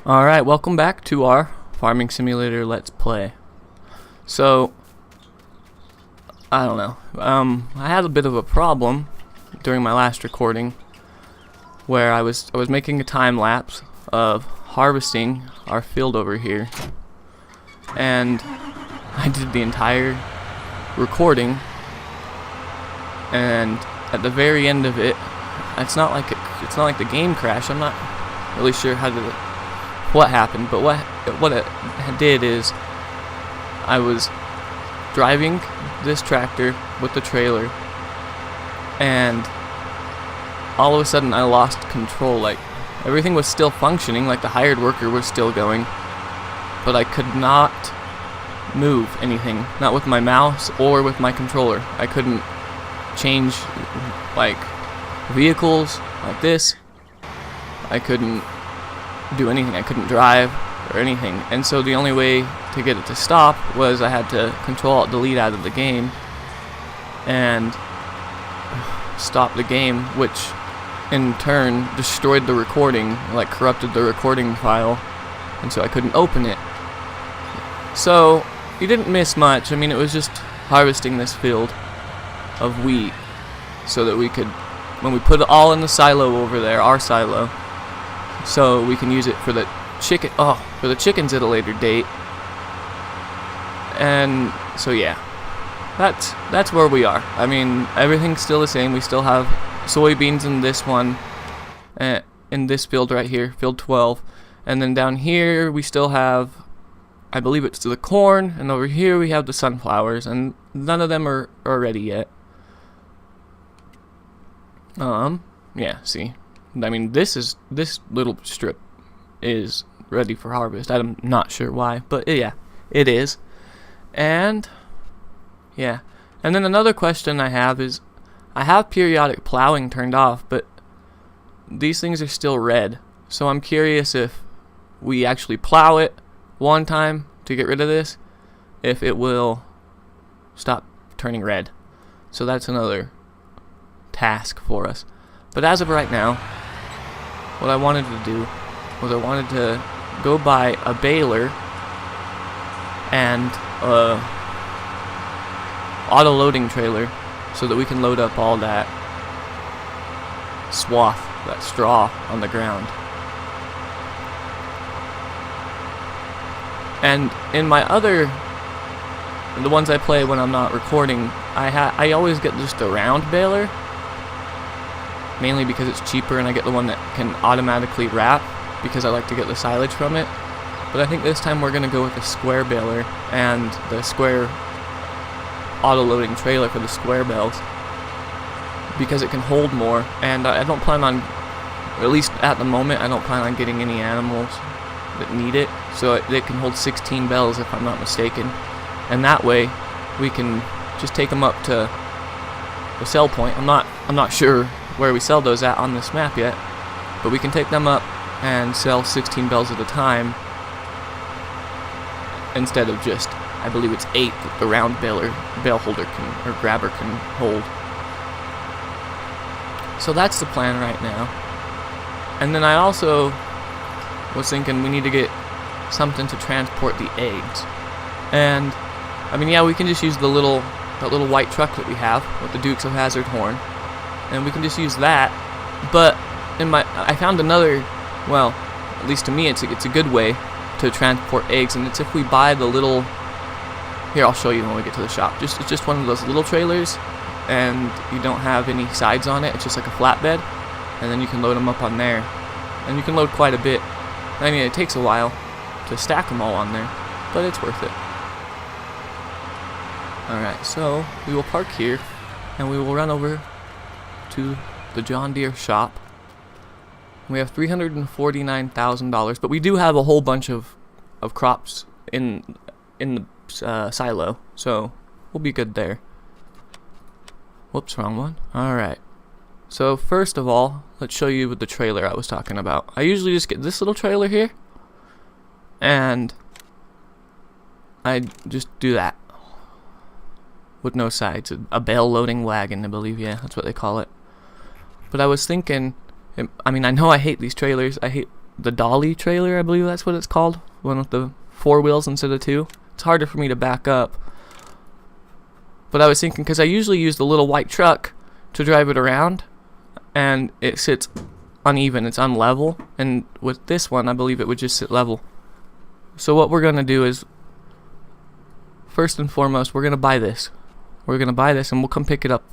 Alright, welcome back to our Farming Simulator Let's Play. So, I don't know. I had a bit of a problem during my last recording where I was making a time lapse of harvesting our field over here. And I did the entire recording, and at the very end of it, it's not like the game crashed. I'm not really sure what happened, but what it did is I was driving this tractor with the trailer, and all of a sudden I lost control. Like, everything was still functioning, like the hired worker was still going, but I could not move anything, not with my mouse or with my controller. I couldn't change like vehicles like this. I couldn't do anything. I couldn't drive or anything, and so the only way to get it to stop was I had to Control-Alt-Delete out of the game and stop the game, which in turn destroyed the recording, like corrupted the recording file, and so I couldn't open it. So you didn't miss much. I mean, it was just harvesting this field of wheat so that we could, when we put it all in the silo over there, our silo, so we can use it for the chickens at a later date. And so yeah, that's where we are. I mean, everything's still the same. We still have soybeans in this one, in this field right here, field 12, and then down here we still have, I believe it's the corn, and over here we have the sunflowers, and none of them are ready yet. Yeah, see, I mean, this little strip is ready for harvest. I'm not sure why, but yeah, it is. And yeah, and then another question I have is, I have periodic plowing turned off, but these things are still red. So I'm curious if we actually plow it one time to get rid of this, if it will stop turning red. So that's another task for us. But as of right now, what I wanted to do was I wanted to go buy a baler and a auto-loading trailer so that we can load up all that swath, that straw on the ground. And in my the ones I play when I'm not recording, I always get just a round baler, mainly because it's cheaper, and I get the one that can automatically wrap because I like to get the silage from it. But I think this time we're going to go with a square baler and the square auto-loading trailer for the square bales, because it can hold more, and I don't plan on, or at least at the moment, I don't plan on getting any animals that need it, so they can hold 16 bales if I'm not mistaken, and that way we can just take them up to the sell point. I'm not sure where we sell those at on this map yet, but we can take them up and sell 16 bales at a time instead of just, I believe it's 8 that the round bale holder or grabber can hold. So that's the plan right now. And then I also was thinking we need to get something to transport the eggs. And I mean, yeah, we can just use that little white truck that we have with the Dukes of Hazzard horn, and we can just use that. But I found another, well, at least to me, it's a good way to transport eggs, and it's if we buy the little. Here, I'll show you when we get to the shop. It's just one of those little trailers, and you don't have any sides on it. It's just like a flatbed, and then you can load them up on there, and you can load quite a bit. I mean, it takes a while to stack them all on there, but it's worth it. Alright, so we will park here, and we will run over to the John Deere shop. We have $349,000, but we do have a whole bunch of crops in the silo, so we'll be good there. Whoops, wrong one. Alright, so first of all, let's show you the trailer I was talking about. I usually just get this little trailer here, and I just do that with no sides. A bale loading wagon, I believe, that's what they call it. But I was thinking, I mean, I know I hate these trailers. I hate the dolly trailer, I believe that's what it's called. One with the 4 wheels instead of 2. It's harder for me to back up. But I was thinking, because I usually use the little white truck to drive it around, and it sits uneven, it's unlevel, and with this one I believe it would just sit level. So what we're going to do is, first and foremost, we're going to buy this. We're going to buy this and we'll come pick it up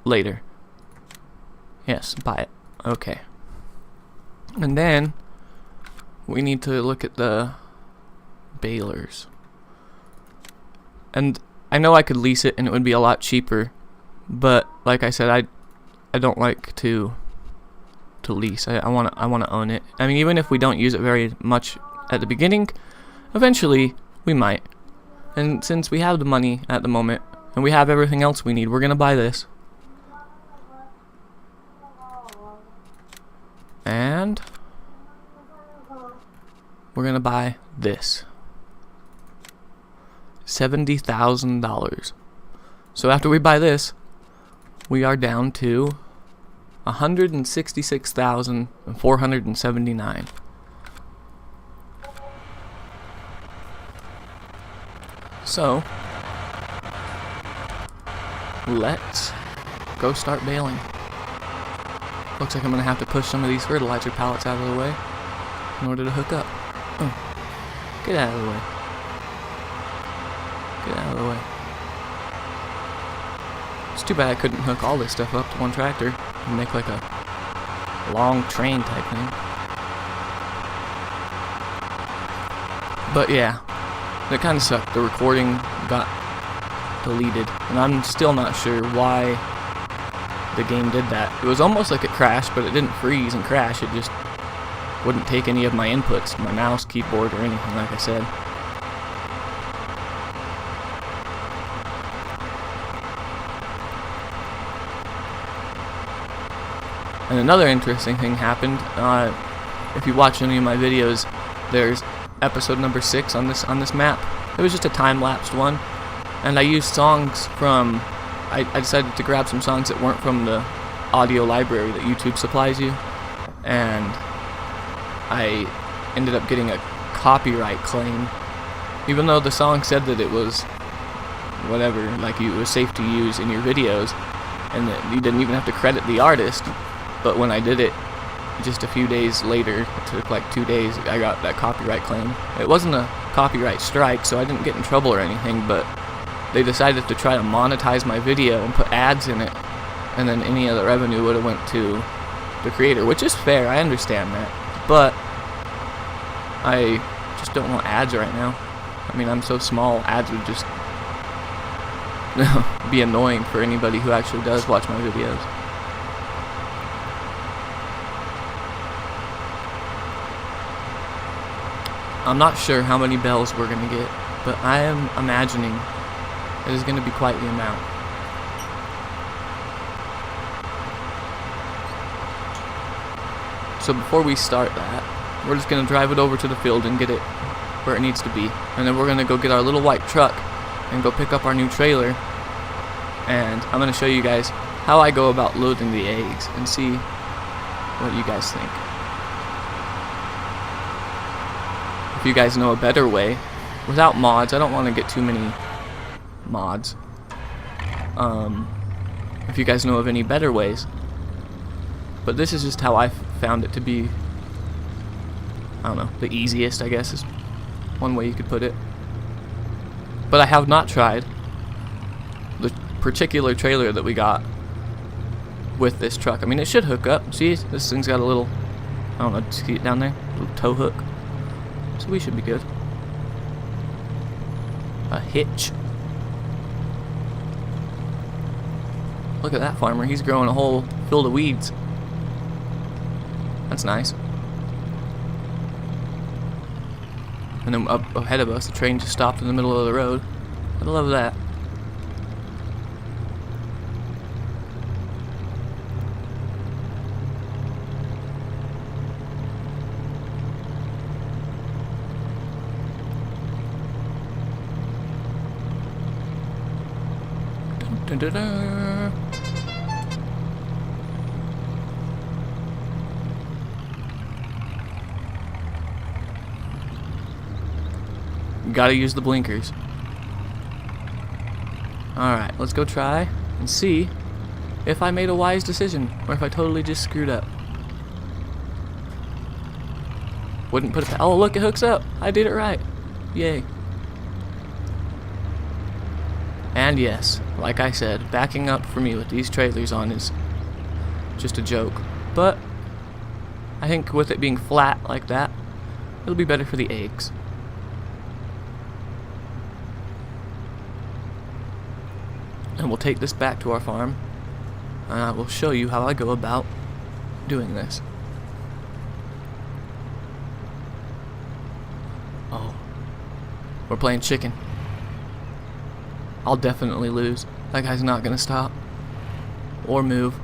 later. Yes, buy it. Okay. And then we need to look at the balers. And I know I could lease it and it would be a lot cheaper, but like I said, I don't like to lease. I want to own it. I mean, even if we don't use it very much at the beginning, eventually we might. And since we have the money at the moment and we have everything else we need, we're gonna buy this. And we're gonna buy this. $70,000. So after we buy this, we are down to $166,479. So let's go start baling. Looks like I'm gonna have to push some of these fertilizer pallets out of the way in order to hook up. Oh, get out of the way. Get out of the way. It's too bad I couldn't hook all this stuff up to one tractor and make like a long train type thing. But yeah, that kind of sucked. The recording got deleted, and I'm still not sure why the game did that. It was almost like it crashed, but it didn't freeze and crash. It just wouldn't take any of my inputs, my mouse, keyboard, or anything, like I said. And another interesting thing happened. If you watch any of my videos, there's episode number 6 on this map. It was just a time-lapsed one, and I used songs from. I decided to grab some songs that weren't from the audio library that YouTube supplies you, and I ended up getting a copyright claim, even though the song said that it was whatever, like it was safe to use in your videos, and that you didn't even have to credit the artist. But when I did it, just a few days later, it took like 2 days, I got that copyright claim. It wasn't a copyright strike, so I didn't get in trouble or anything, but they decided to try to monetize my video and put ads in it, and then any of the revenue would have went to the creator, which is fair, I understand that, but I just don't want ads right now. I mean, I'm so small, ads would just be annoying for anybody who actually does watch my videos. I'm not sure how many bells we're going to get, but I am imagining it is going to be quite the amount. So before we start that, we're just going to drive it over to the field and get it where it needs to be. And then we're going to go get our little white truck and go pick up our new trailer. And I'm going to show you guys how I go about loading the eggs and see what you guys think. If you guys know a better way, without mods, I don't want to get too many mods. If you guys know of any better ways, but this is just how I found it to be, I don't know, the easiest, I guess, is one way you could put it. But I have not tried the particular trailer that we got with this truck. I mean, it should hook up. See, this thing's got a little, I don't know, see it down there? A little tow hook. So we should be good. A hitch. Look at that farmer. He's growing a whole field of weeds. That's nice. And then up ahead of us, the train just stopped in the middle of the road. I love that. Dun, dun, dun. You gotta use the blinkers. Alright, let's go try and see if I made a wise decision or if I totally just screwed up. Wouldn't put it. Oh, look, it hooks up. I did it right. Yay. And yes, like I said, backing up for me with these trailers on is just a joke. But I think with it being flat like that, it'll be better for the eggs. And we'll take this back to our farm, and I will show you how I go about doing this. Oh, we're playing chicken. I'll definitely lose. That guy's not gonna stop or move.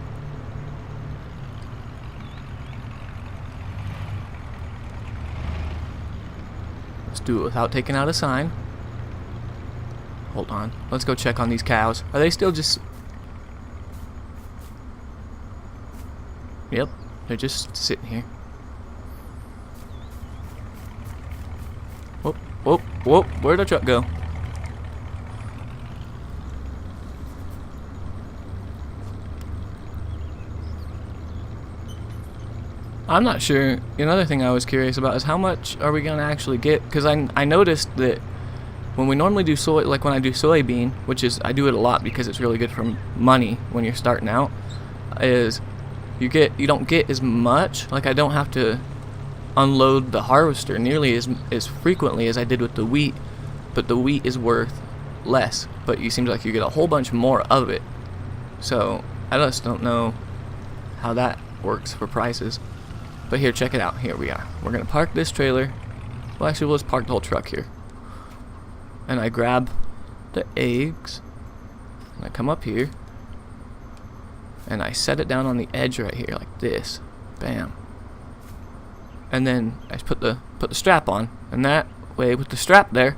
Let's do it without taking out a sign. Hold on. Let's go check on these cows. Are they still just... Yep, they're just sitting here. Whoop, whoop, whoop. Where'd the truck go? I'm not sure. Another thing I was curious about is how much are we going to actually get? Because I noticed that when we normally do soy, like when I do soybean, which is, I do it a lot because it's really good for money when you're starting out, is you don't get as much. Like I don't have to unload the harvester nearly as frequently as I did with the wheat, but the wheat is worth less, but you seem like you get a whole bunch more of it. So I just don't know how that works for prices. But here, check it out. Here we are. We're gonna park this trailer. Well, actually, let's park the whole truck here. And I grab the eggs, and I come up here, and I set it down on the edge right here, like this. Bam. And then I put the strap on, and that way, with the strap there,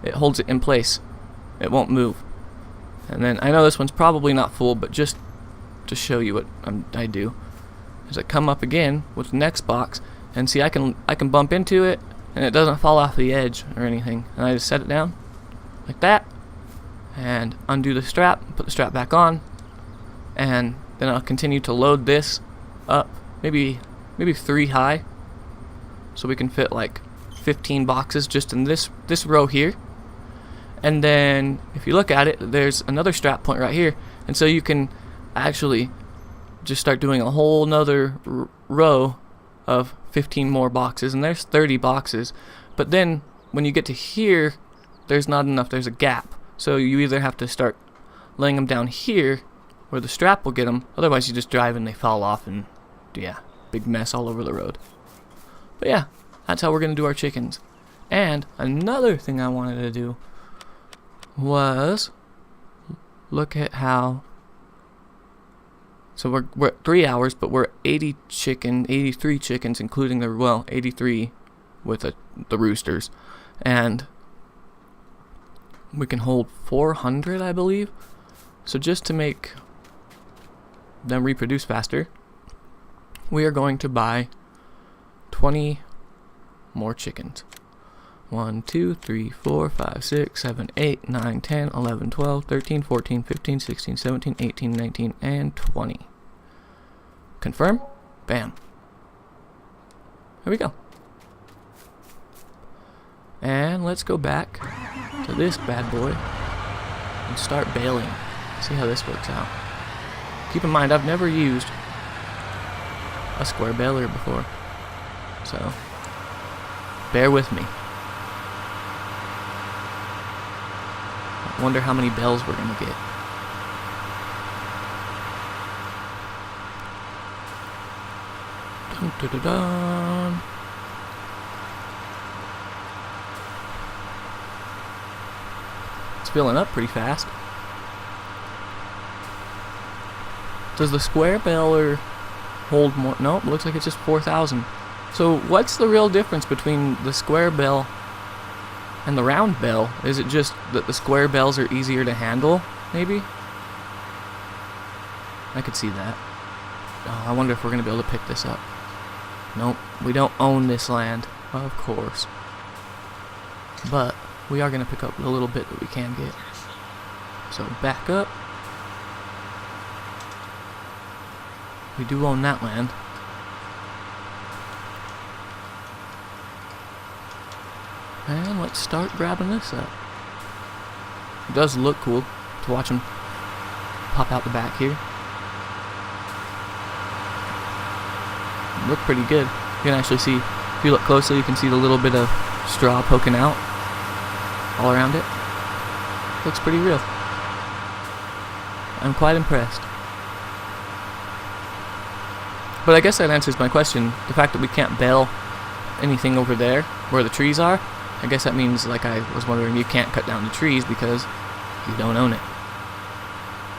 it holds it in place. It won't move. And then I know this one's probably not full, but just to show you what I do, is I come up again with the next box, and see I can bump into it, and it doesn't fall off the edge or anything. And I just set it down like that, and undo the strap, put the strap back on, and then I'll continue to load this up, maybe 3 high, so we can fit like 15 boxes just in this row here. And then if you look at it, there's another strap point right here, and so you can actually just start doing a whole nother row of 15 more boxes, and there's 30 boxes. But then when you get to here, there's not enough, there's a gap, so you either have to start laying them down here where the strap will get them, otherwise you just drive and they fall off, and yeah, big mess all over the road. But yeah, that's how we're gonna do our chickens. And another thing I wanted to do was look at how, so we're at 3 hours, but we're 83 chickens, including 83 with the roosters, and we can hold 400, I believe. So just to make them reproduce faster, we are going to buy 20 more chickens. 1, 2, 3, 4, 5, 6, 7, 8, 9, 10, 11, 12, 13, 14, 15, 16, 17, 18, 19, and 20. Confirm. Bam. Here we go. And let's go back to this bad boy and start baling. See how this works out. Keep in mind, I've never used a square baler before, so bear with me. I wonder how many bells we're gonna get. Dun, dun, dun, dun. It's filling up pretty fast. Does the square baler hold more? Nope, looks like it's just 4,000. So what's the real difference between the square bell and the round bell? Is it just that the square bells are easier to handle, maybe? I could see that. Oh, I wonder if we're going to be able to pick this up. Nope, we don't own this land, of course. But we are going to pick up the little bit that we can get. So back up. We do own that land. And let's start grabbing this up. It does look cool to watch them pop out the back here. Look pretty good. You can actually see, if you look closely, you can see the little bit of straw poking out all around it. Looks pretty real. I'm quite impressed. But I guess that answers my question. The fact that we can't bale anything over there where the trees are, I guess that means, like I was wondering, you can't cut down the trees because you don't own it.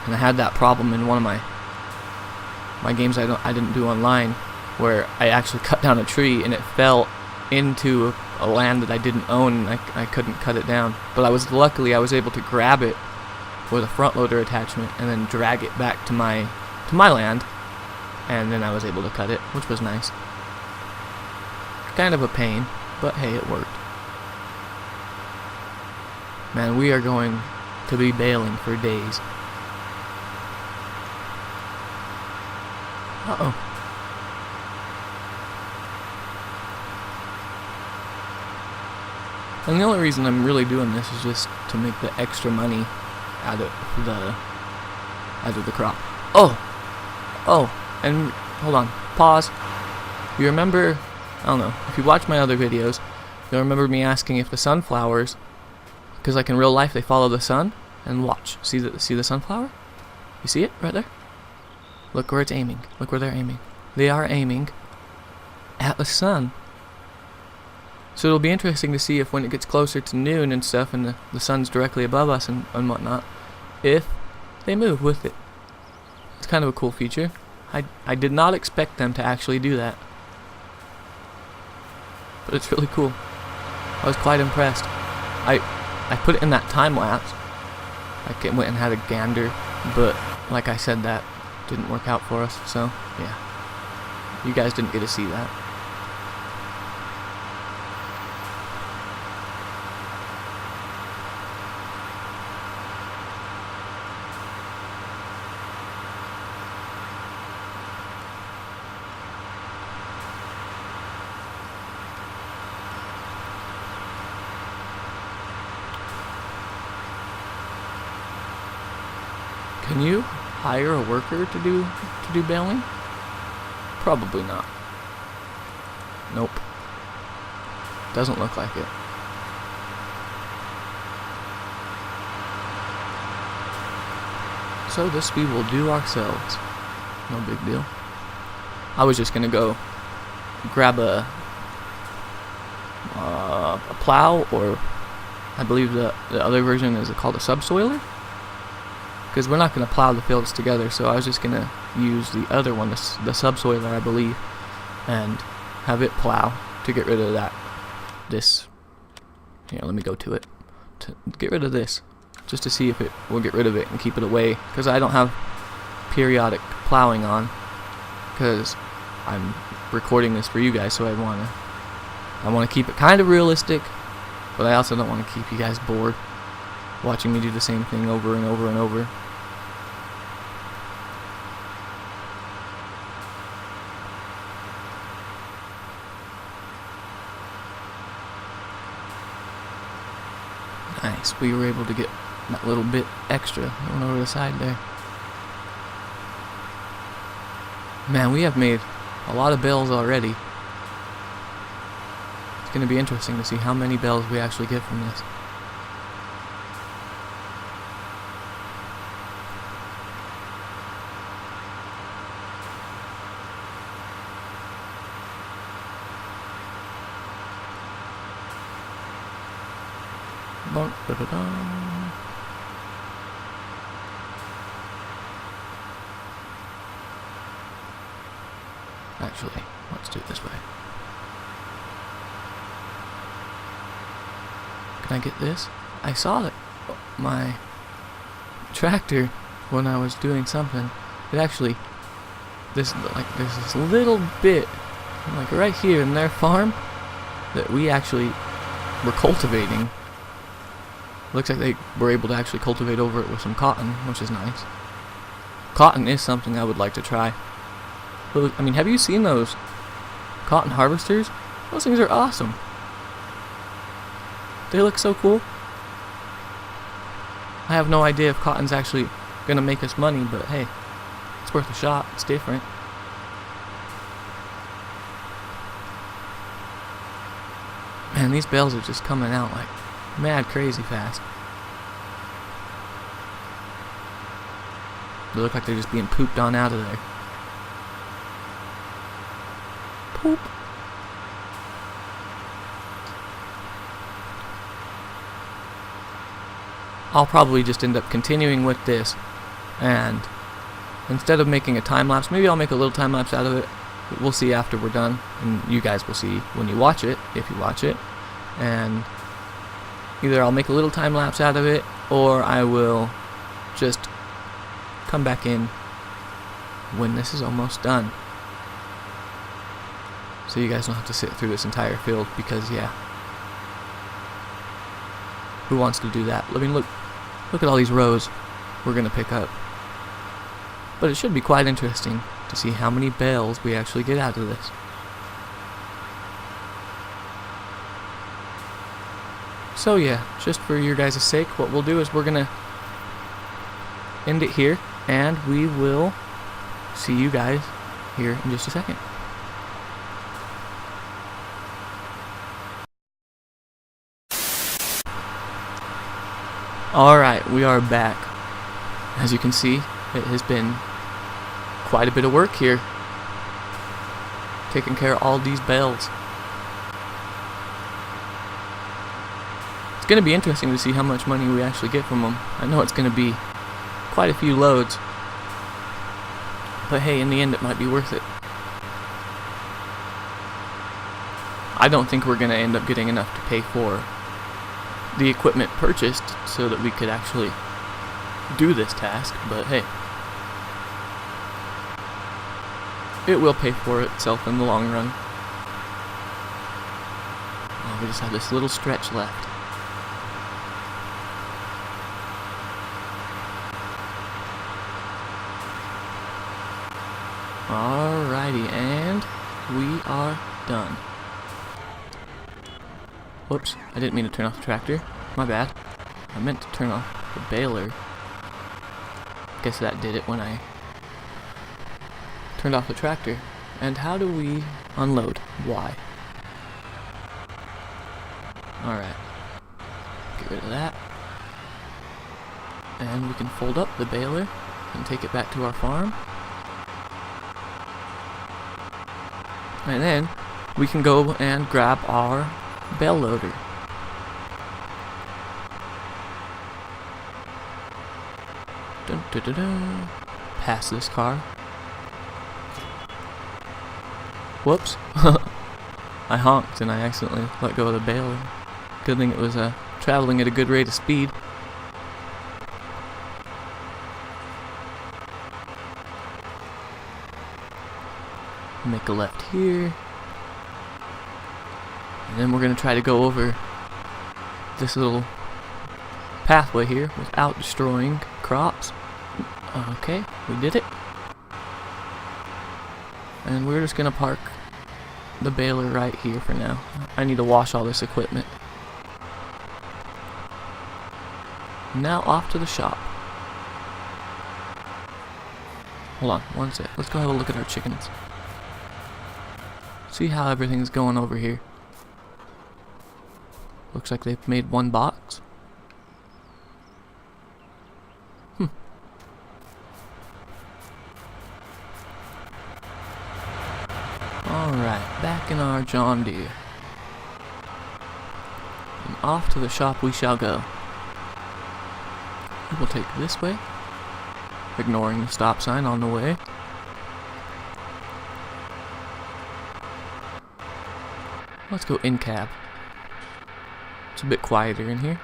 And I had that problem in one of my games I didn't do online, where I actually cut down a tree and it fell into a land that I didn't own, and I couldn't cut it down. But luckily I was able to grab it with a front loader attachment and then drag it back to my land, and then I was able to cut it, which was nice. Kind of a pain, but hey, it worked. Man, we are going to be baling for days. Uh-oh. And the only reason I'm really doing this is just to make the extra money out of the crop. Oh, and hold on, pause. You remember, I don't know, if you watch my other videos, you'll remember me asking if the sunflowers, because like in real life they follow the sun, and watch, see the sunflower? You see it right there? Look where it's aiming. Look where they're aiming. They are aiming at the sun. So it'll be interesting to see if when it gets closer to noon and stuff, and the sun's directly above us and whatnot, if they move with it. It's kind of a cool feature. I did not expect them to actually do that, but it's really cool. I was quite impressed. I put it in that time lapse. I went and had a gander, but like I said, that didn't work out for us. So yeah, you guys didn't get to see that. Can you hire a worker to do baling? Probably not. Nope. Doesn't look like it. So this we will do ourselves. No big deal. I was just gonna go grab a plow, or I believe the other version is called a subsoiler, because we're not going to plow the fields together, so I was just going to use the other one, the subsoiler, I believe, and have it plow to get rid of this. Here, let me go to it. To get rid of this, just to see if it will get rid of it and keep it away, because I don't have periodic plowing on, because I'm recording this for you guys, so I want to keep it kind of realistic, but I also don't want to keep you guys bored watching me do the same thing over and over and over. Nice, we were able to get that little bit extra going over the side there. Man, we have made a lot of bales already. It's going to be interesting to see how many bales we actually get from this. Actually, let's do it this way. Can I get this? I saw that my tractor, when I was doing something, it actually, there's this little bit, like right here in their farm, that we actually were cultivating Looks like they were able to actually cultivate over it with some cotton, which is nice. Cotton is something I would like to try. I mean, have you seen those cotton harvesters? Those things are awesome. They look so cool. I have no idea if cotton's actually gonna make us money, but hey, it's worth a shot. It's different. Man, these bales are just coming out like mad crazy fast. They look like they're just being pooped on out of there. Poop. I'll probably just end up continuing with this, and instead of making a time lapse, maybe I'll make a little time lapse out of it. We'll see after we're done, and you guys will see when you watch it, if you watch it. And either I'll make a little time lapse out of it, or I will just come back in when this is almost done, so you guys don't have to sit through this entire field, because yeah, who wants to do that? I mean, look at all these rows we're gonna pick up. But it should be quite interesting to see how many bales we actually get out of this. So yeah, just for your guys' sake, what we'll do is we're gonna end it here, and we will see you guys here in just a second. Alright, we are back. As you can see, it has been quite a bit of work here, taking care of all these bales. It's going to be interesting to see how much money we actually get from them. I know it's going to be quite a few loads, but hey, in the end it might be worth it. I don't think we're going to end up getting enough to pay for the equipment purchased so that we could actually do this task, but hey, it will pay for itself in the long run. Oh, we just have this little stretch left. Alrighty, and we are done. Whoops, I didn't mean to turn off the tractor. My bad. I meant to turn off the baler. Guess that did it when I turned off the tractor. And how do we unload? Why? Alright. Get rid of that. And we can fold up the baler and take it back to our farm. And then we can go and grab our bale loader. Dun, dun, dun, dun. Pass this car. Whoops. I honked and I accidentally let go of the baler. Good thing it was traveling at a good rate of speed. Make a left here. And then we're going to try to go over this little pathway here without destroying crops. Okay, we did it. And we're just going to park the baler right here for now. I need to wash all this equipment. Now off to the shop. Hold on, one sec. Let's go have a look at our chickens. See how everything's going over here. Looks like they've made one box. Alright, back in our John Deere. And off to the shop we shall go. We will take this way, ignoring the stop sign on the way. Let's go in cab. It's a bit quieter in here.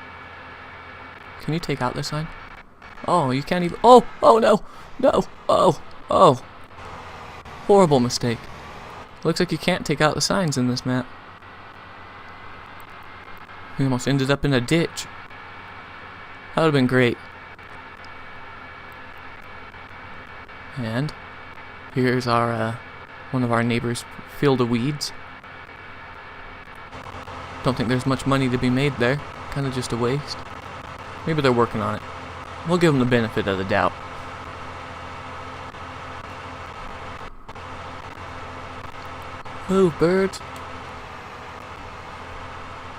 Can you take out this sign? Oh, you can't even. Oh, oh no, no, oh. Horrible mistake. Looks like you can't take out the signs in this map. We almost ended up in a ditch. That would have been great. And here's our one of our neighbors' field of weeds. Don't think there's much money to be made there. Kind of just a waste. Maybe they're working on it. We'll give them the benefit of the doubt. Move, birds.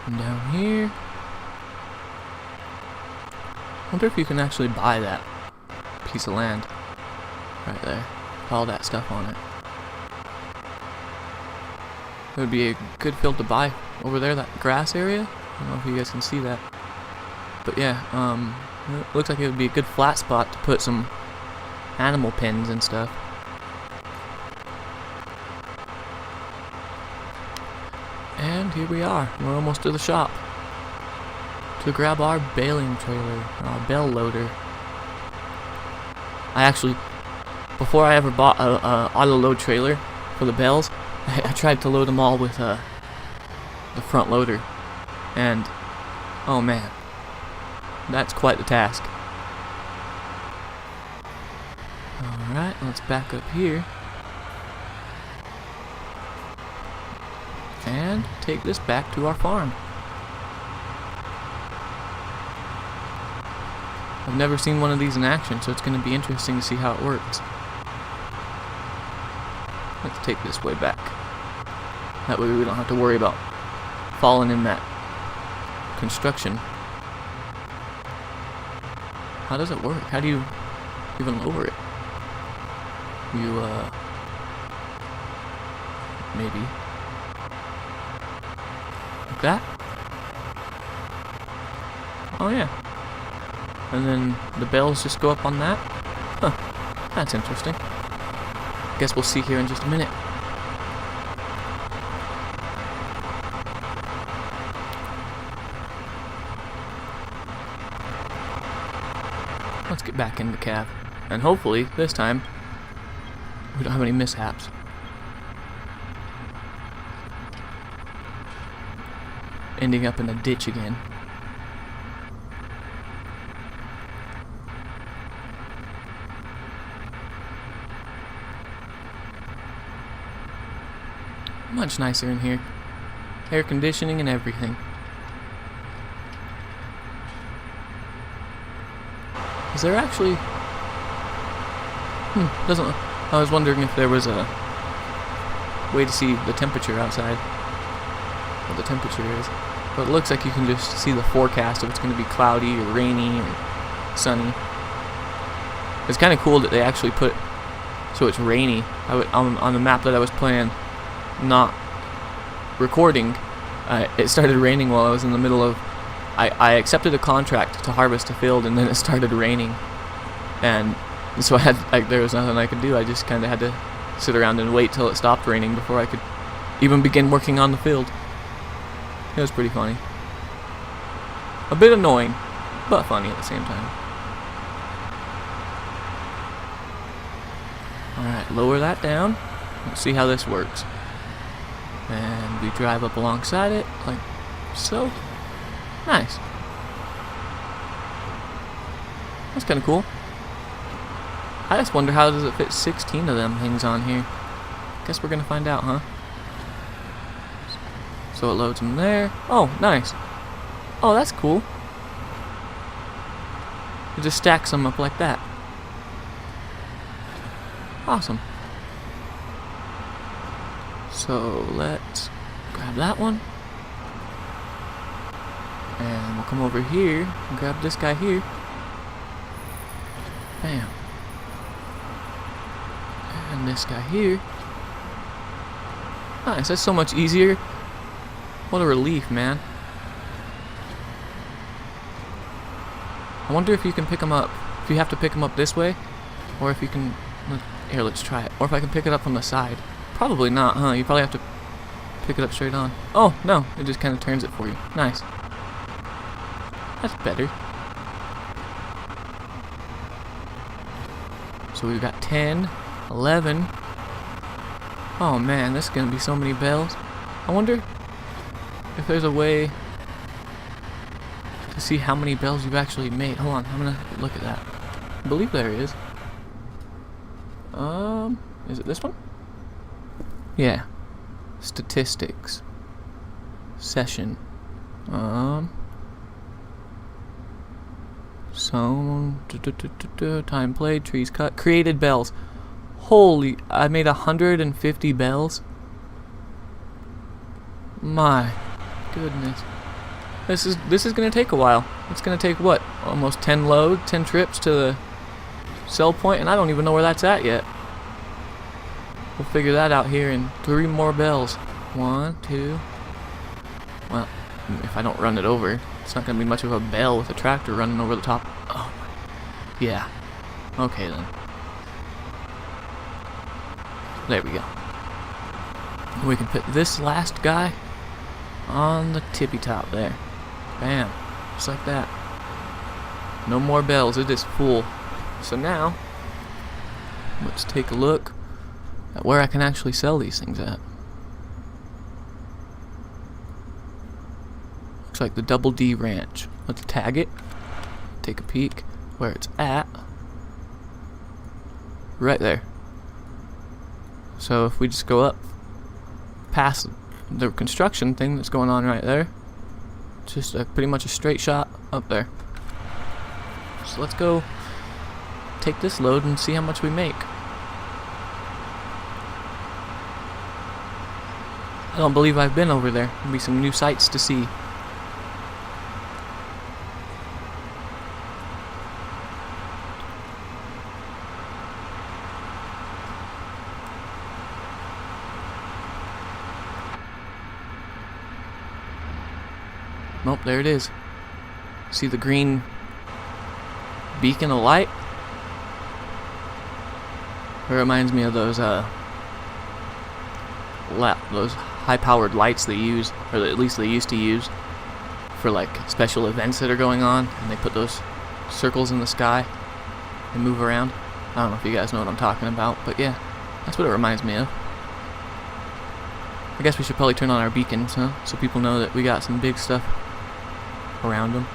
And down here. Wonder if you can actually buy that piece of land right there. All that stuff on it. It would be a good field to buy over there, that grass area. I don't know if you guys can see that. But yeah, it looks like it would be a good flat spot to put some animal pens and stuff. And here we are. We're almost to the shop to grab our baling trailer, our bale loader. I actually, before I ever bought a auto load trailer for the bales, I tried to load them all with the front loader, and oh man, that's quite the task. Alright, let's back up here and take this back to our farm. I've never seen one of these in action, so it's going to be interesting to see how it works. Let's take this way back. That way we don't have to worry about falling in that construction. How does it work? How do you even lower it? You, maybe. Like that? Oh yeah. And then the bales just go up on that? Huh. That's interesting. Guess we'll see here in just a minute. Let's get back in the cab. And hopefully, this time, we don't have any mishaps. Ending up in a ditch again. Much nicer in here. Air conditioning and everything. Is there actually... doesn't... I was wondering if there was a way to see the temperature outside. What the temperature is. But it looks like you can just see the forecast if it's going to be cloudy or rainy or sunny. It's kind of cool that they actually put so it's rainy. On the map that I was playing, not recording, it started raining while I was in the middle of... I accepted a contract to harvest a field, and then it started raining, and so there was nothing I could do. I just kind of had to sit around and wait till it stopped raining before I could even begin working on the field. It was pretty funny. A bit annoying, but funny at the same time. Alright, lower that down. Let's see how this works. And we drive up alongside it, like so. Nice. That's kind of cool. I just wonder how does it fit 16 of them things on here. Guess we're going to find out, huh? So it loads them there. Oh, nice. Oh, that's cool. It just stacks them up like that. Awesome. So let's grab that one. And we'll come over here and grab this guy here. Bam. And this guy here. Nice, that's so much easier. What a relief, man. I wonder if you can pick them up. If you have to pick them up this way, or if you can... Here, let's try it. Or if I can pick it up from the side. Probably not, huh? You probably have to pick it up straight on. Oh, no. It just kind of turns it for you. Nice. That's better. So we've got 10, 11. Oh man, this is going to be so many bales. I wonder if there's a way to see how many bells you've actually made. Hold on, I'm gonna look at that. I believe there is. Is it this one? Yeah. Statistics. Session. Sown. Time played. Trees cut. Created bells. Holy! I made 150 bells. My goodness. This is gonna take a while. It's gonna take what? Almost 10 trips to the sell point, and I don't even know where that's at yet. We'll figure that out here in 3 more bells. 1, 2. Well, if I don't run it over, it's not gonna be much of a bell with a tractor running over the top. Oh, yeah. Okay then. There we go. We can put this last guy on the tippy top there. Bam. Just like that. No more bells. It is full. So now, let's take a look at where I can actually sell these things at. Looks like the Double D Ranch. Let's tag it. Take a peek where it's at. Right there. So if we just go up past the construction thing that's going on right there, just pretty much a straight shot up there. So let's go take this load and see how much we make. I don't believe I've been over there. There'll be some new sights to see. Nope, there it is. See the green beacon of light? It reminds me of those high-powered lights they use, or at least they used to use, for like special events that are going on, and they put those circles in the sky and move around. I don't know if you guys know what I'm talking about, but yeah, that's what it reminds me of. I guess we should probably turn on our beacons, huh? So people know that we got some big stuff around them.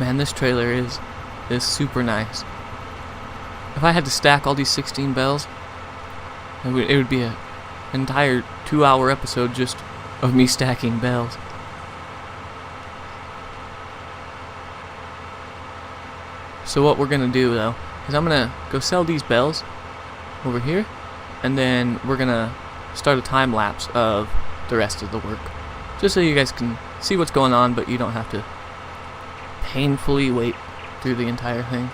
Man, this trailer is super nice. If I had to stack all these 16 bells, it would be an entire 2-hour episode just of me stacking bells. So what we're gonna do though is I'm gonna go sell these bells over here, and then we're gonna start a time lapse of the rest of the work, just so you guys can see what's going on, but you don't have to painfully wait through the entire thing.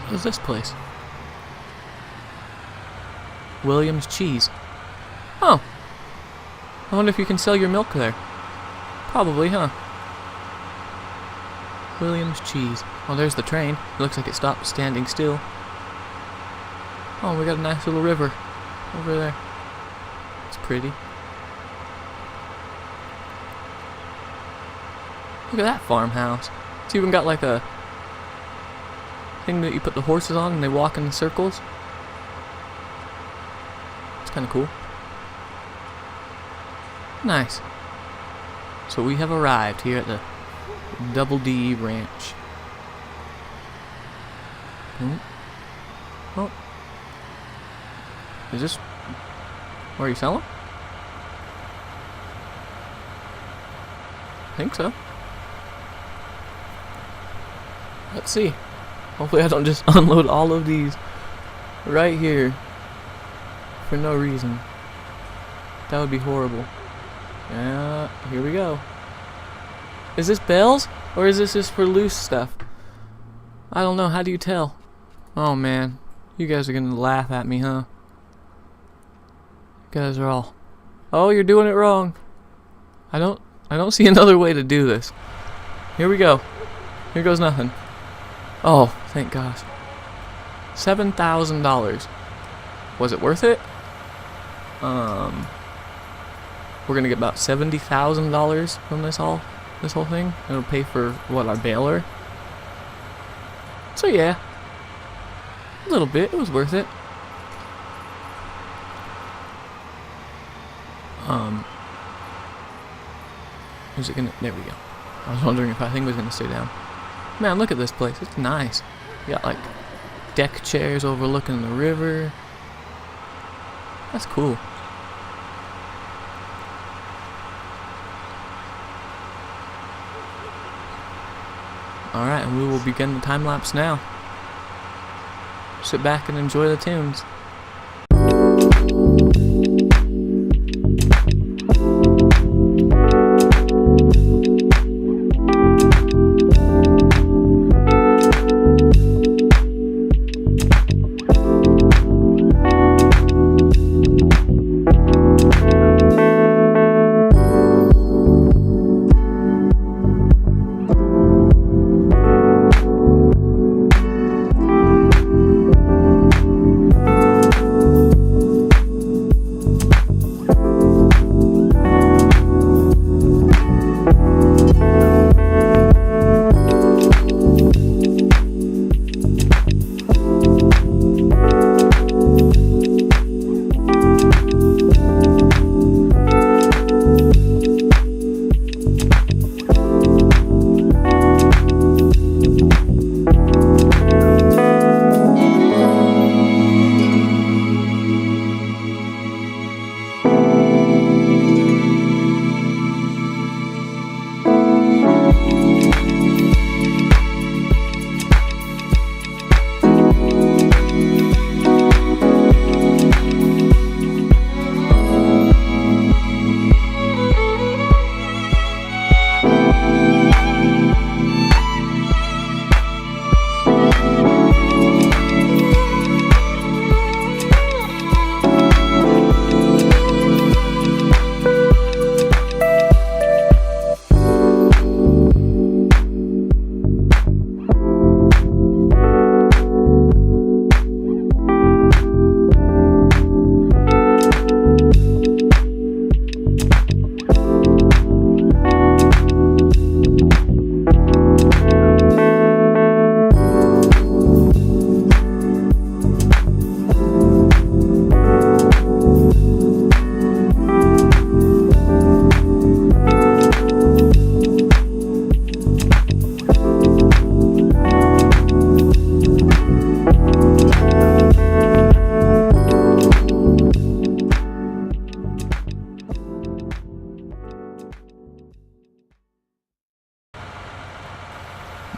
What is this place? Williams Cheese. Oh. I wonder if you can sell your milk there. Probably, huh? Williams Cheese. Oh, there's the train. It looks like it stopped standing still. Oh, we got a nice little river over there. It's pretty. Look at that farmhouse. It's even got like a thing that you put the horses on and they walk in circles. It's kind of cool. Nice. So we have arrived here at the Double D Ranch. Oh. Is this where you sell them? I think so. Let's see. Hopefully I don't just unload all of these right here for no reason. That would be horrible. Yeah, here we go. Is this bells? Or is this just for loose stuff? I don't know. How do you tell? Oh man. You guys are gonna laugh at me, huh? You guys are all, oh, you're doing it wrong. I don't see another way to do this. Here we go. Here goes nothing. Oh, thank gosh. $7,000. Was it worth it? We're gonna get about $70,000 from this whole thing. It'll pay for what, our baler. So yeah, a little bit. It was worth it. Is it gonna? There we go. I was wondering if I think it was gonna stay down. Man, look at this place. It's nice. You got like deck chairs overlooking the river. That's cool. Alright, and we will begin the time lapse now. Sit back and enjoy the tunes.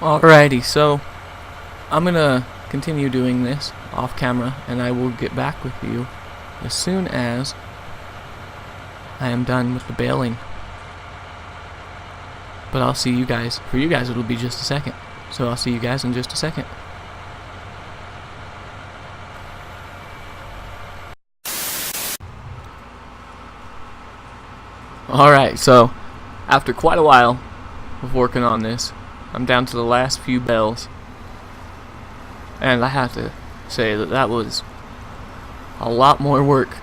Alrighty, so I'm gonna continue doing this off camera, and I will get back with you as soon as I am done with the baling. But I'll see you guys. For you guys, it'll be just a second. So I'll see you guys in just a second. Alright, so after quite a while of working on this, I'm down to the last few bells, and I have to say that that was a lot more work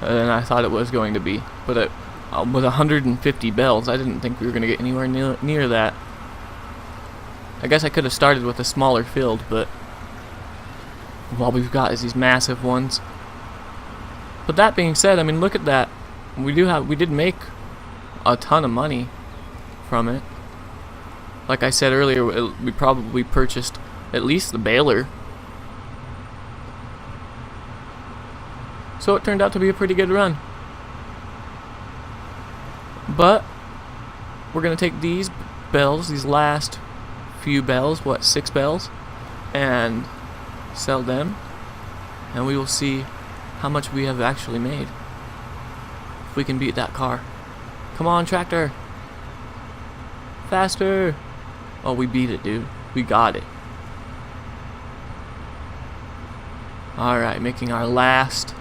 than I thought it was going to be. But with 150 bells, I didn't think we were going to get anywhere near that. I guess I could have started with a smaller field, but all we've got is these massive ones. But that being said, I mean, look at that. We did make a ton of money from it. Like I said earlier, we probably purchased at least the baler. So it turned out to be a pretty good run. But we're going to take these bells, these last few bells, 6 bells, and sell them. And we will see how much we have actually made. If we can beat that car. Come on, tractor. Faster. Oh, we beat it, dude. We got it. Alright, making our last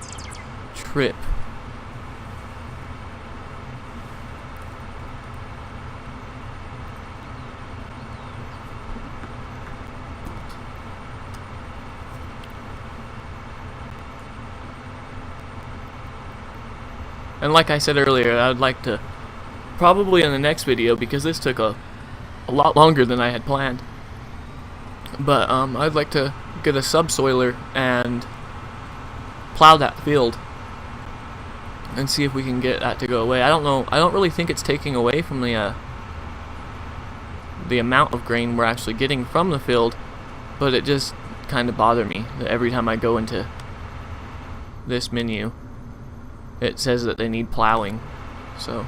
trip. And like I said earlier, I'd like to probably in the next video, because this took a lot longer than I had planned. But I'd like to get a subsoiler and plow that field and see if we can get that to go away. I don't know. I don't really think it's taking away from the amount of grain we're actually getting from the field, but it just kind of bothers me that every time I go into this menu, it says that they need plowing. So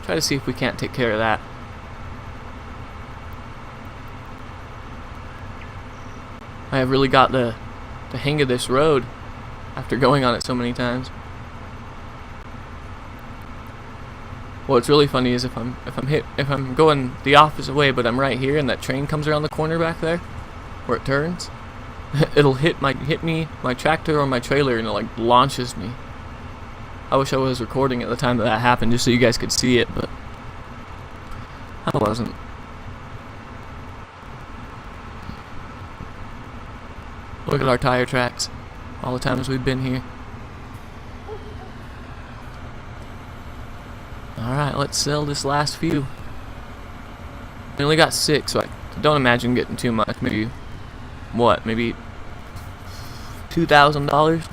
try to see if we can't take care of that. I have really got the hang of this road after going on it so many times. What's really funny is if I'm going the opposite way, but I'm right here, and that train comes around the corner back there, where it turns, it'll hit me, my tractor or my trailer, and it like launches me. I wish I was recording at the time that happened, just so you guys could see it, but I wasn't. Look at our tire tracks, all the times we've been here. Alright, let's sell this last few. We only got 6, so I don't imagine getting too much. Maybe, what, maybe $2,000?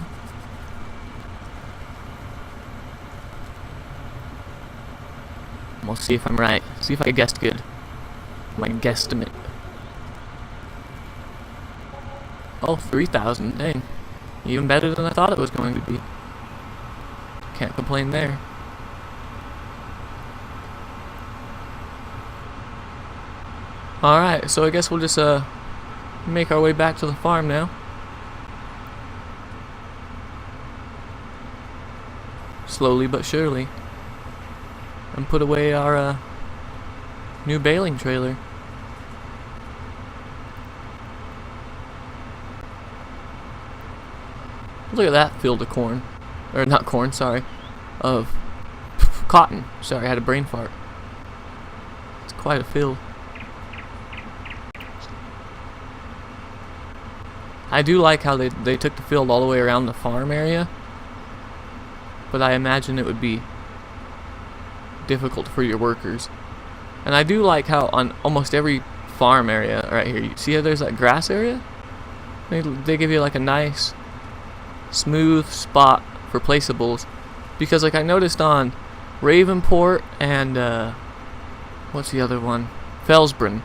We'll see if I'm right. See if I guessed good. My guesstimate. Oh, 3,000, dang. Even better than I thought it was going to be. Can't complain there. Alright, so I guess we'll just make our way back to the farm now. Slowly but surely. And put away our new baling trailer. Look at that field of corn. Or not corn, sorry. Of cotton. Sorry, I had a brain fart. It's quite a field. I do like how they took the field all the way around the farm area, but I imagine it would be difficult for your workers. And I do like how on almost every farm area right here, you see how there's that grass area? They give you like a nice smooth spot for placeables, because like I noticed on Ravenport and what's the other one? Felsbrunn,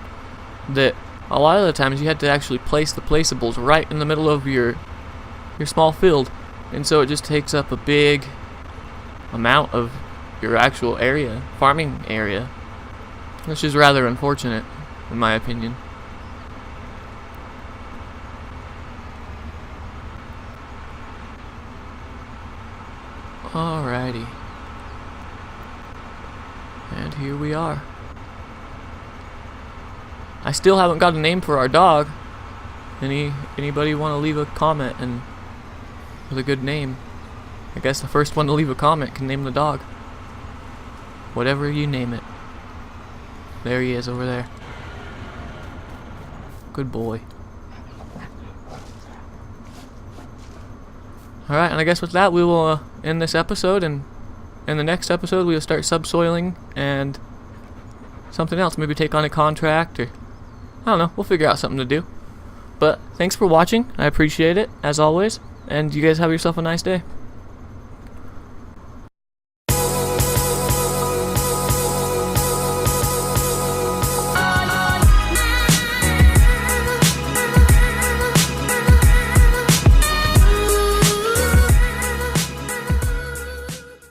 that a lot of the times you had to actually place the placeables right in the middle of your small field, and so it just takes up a big amount of your actual area, farming area, which is rather unfortunate in my opinion. Alrighty, and here we are. I still haven't got a name for our dog. Anybody want to leave a comment and with a good name? I guess the first one to leave a comment can name the dog. Whatever you name it. There he is over there. Good boy. Alright, and I guess with that we will end this episode, and in the next episode we will start subsoiling and something else. Maybe take on a contract, or I don't know, we'll figure out something to do. But thanks for watching, I appreciate it, as always, and you guys have yourself a nice day.